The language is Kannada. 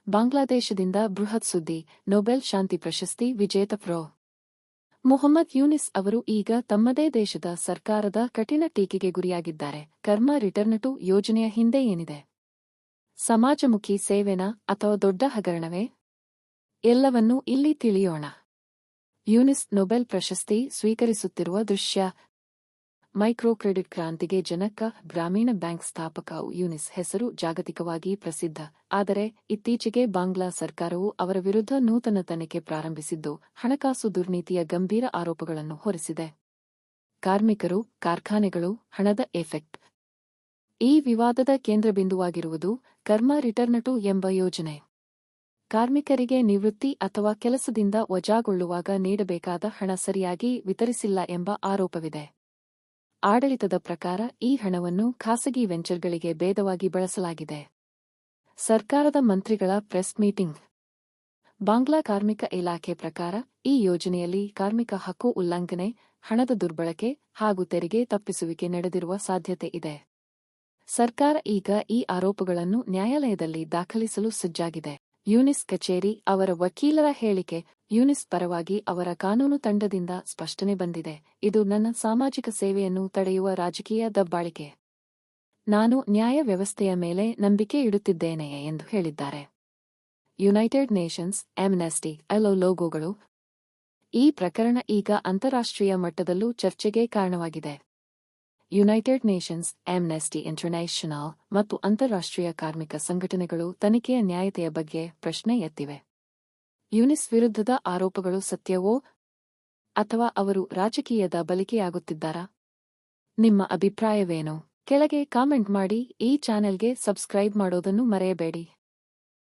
ಬಾಂಗ್ಲಾದೇಶದಿಂದ ಬೃಹತ್ ಸುದ್ದಿ. ನೊಬೆಲ್ ಶಾಂತಿ ಪ್ರಶಸ್ತಿ ವಿಜೇತ ಪ್ರೊ. ಮುಹಮ್ಮದ್ ಯೂನಿಸ್ ಅವರು ಈಗ ತಮ್ಮದೇ ದೇಶದ ಸರ್ಕಾರದ ಕಠಿಣ ಟೀಕೆಗೆ ಗುರಿಯಾಗಿದ್ದಾರೆ. ಕರ್ಮ ರಿಟರ್ನ್ ಟು ಯೋಜನೆಯ ಹಿಂದೆ ಏನಿದೆ? ಸಮಾಜಮುಖಿ ಸೇವೆನಾ ಅಥವಾ ದೊಡ್ಡ ಹಗರಣವೇ? ಎಲ್ಲವನ್ನೂ ಇಲ್ಲಿ ತಿಳಿಯೋಣ. ಯೂನಿಸ್ ನೊಬೆಲ್ ಪ್ರಶಸ್ತಿ ಸ್ವೀಕರಿಸುತ್ತಿರುವ ದೃಶ್ಯ. ಮೈಕ್ರೋ ಕ್ರೆಡಿಟ್ ಕ್ರಾಂತಿಗೆ ಜನಕ. ಗ್ರಾಮೀಣ ಬ್ಯಾಂಕ್ ಸ್ಥಾಪಕ ಯೂನಿಸ್ ಹೆಸರು ಜಾಗತಿಕವಾಗಿ ಪ್ರಸಿದ್ಧ. ಆದರೆ ಇತ್ತೀಚೆಗೆ ಬಾಂಗ್ಲಾ ಸರ್ಕಾರವು ಅವರ ವಿರುದ್ಧ ನೂತನ ತನಿಖೆ ಪ್ರಾರಂಭಿಸಿದ್ದು, ಹಣಕಾಸು ದುರ್ನೀತಿಯ ಗಂಭೀರ ಆರೋಪಗಳನ್ನು ಹೊರಿಸಿದೆ. ಕಾರ್ಮಿಕರು, ಕಾರ್ಖಾನೆಗಳು, ಹಣದ ಎಫೆಕ್ಟ್. ಈ ವಿವಾದದ ಕೇಂದ್ರಬಿಂದುವಾಗಿರುವುದು ಕರ್ಮ ರಿಟರ್ನ್ ಟು ಎಂಬ ಯೋಜನೆ. ಕಾರ್ಮಿಕರಿಗೆ ನಿವೃತ್ತಿ ಅಥವಾ ಕೆಲಸದಿಂದ ವಜಾಗೊಳ್ಳುವಾಗ ನೀಡಬೇಕಾದ ಹಣ ಸರಿಯಾಗಿ ವಿತರಿಸಿಲ್ಲ ಎಂಬ ಆರೋಪವಿದೆ. ಆಡಳಿತದ ಪ್ರಕಾರ ಈ ಹಣವನ್ನು ಖಾಸಗಿ ವೆಂಚರ್ಗಳಿಗೆ ಭೇದವಾಗಿ ಬಳಸಲಾಗಿದೆ. ಸರ್ಕಾರದ ಮಂತ್ರಿಗಳ ಪ್ರೆಸ್ ಮೀಟಿಂಗ್. ಬಾಂಗ್ಲಾ ಕಾರ್ಮಿಕ ಇಲಾಖೆ ಪ್ರಕಾರ ಈ ಯೋಜನೆಯಲ್ಲಿ ಕಾರ್ಮಿಕ ಹಕ್ಕು ಉಲ್ಲಂಘನೆ, ಹಣದ ದುರ್ಬಳಕೆ ಹಾಗೂ ತೆರಿಗೆ ತಪ್ಪಿಸುವಿಕೆ ನಡೆದಿರುವ ಸಾಧ್ಯತೆ ಇದೆ. ಸರ್ಕಾರ ಈಗ ಈ ಆರೋಪಗಳನ್ನು ನ್ಯಾಯಾಲಯದಲ್ಲಿ ದಾಖಲಿಸಲು ಸಜ್ಜಾಗಿದೆ. ಯೂನಿಸ್ ಕಚೇರಿ. ಅವರ ವಕೀಲರ ಹೇಳಿಕೆ. ಯೂನಿಸ್ ಪರವಾಗಿ ಅವರ ಕಾನೂನು ತಂಡದಿಂದ ಸ್ಪಷ್ಟನೆ ಬಂದಿದೆ. ಇದು ನನ್ನ ಸಾಮಾಜಿಕ ಸೇವೆಯನ್ನು ತಡೆಯುವ ರಾಜಕೀಯ ದಬ್ಬಾಳಿಕೆ. ನಾನು ನ್ಯಾಯ ವ್ಯವಸ್ಥೆಯ ಮೇಲೆ ನಂಬಿಕೆ ಇಡುತ್ತಿದ್ದೇನೆ ಎಂದು ಹೇಳಿದ್ದಾರೆ. ಯುನೈಟೆಡ್ ನೇಷನ್ಸ್, ಆಮ್ನೆಸ್ಟಿ, ಐಲೋ ಲೋಗೋಗಳು. ಈ ಪ್ರಕರಣ ಈಗ ಅಂತಾರಾಷ್ಟ್ರೀಯ ಮಟ್ಟದಲ್ಲೂ ಚರ್ಚೆಗೆ ಕಾರಣವಾಗಿದೆ. ಯುನೈಟೆಡ್ ನೇಷನ್ಸ್, ಆಮ್ನೆಸ್ಟಿ ಇಂಟರ್ನ್ಯಾಷನಲ್ ಮತ್ತು ಅಂತಾರಾಷ್ಟ್ರೀಯ ಕಾರ್ಮಿಕ ಸಂಘಟನೆಗಳು ತನಿಖೆಯ ನ್ಯಾಯತೆಯ ಬಗ್ಗೆ ಪ್ರಶ್ನೆ ಎತ್ತಿವೆ. ಯೂನಿಸ್ ವಿರುದ್ಧದ ಆರೋಪಗಳು ಸತ್ಯವೋ ಅಥವಾ ಅವರು ರಾಜಕೀಯದ ಬಲಿಕೆಯಾಗುತ್ತಿದ್ದಾರಾ? ನಿಮ್ಮ ಅಭಿಪ್ರಾಯವೇನು? ಕೆಳಗೆ ಕಾಮೆಂಟ್ ಮಾಡಿ. ಈ ಚಾನೆಲ್ಗೆ ಸಬ್ಸ್ಕ್ರೈಬ್ ಮಾಡೋದನ್ನು ಮರೆಯಬೇಡಿ.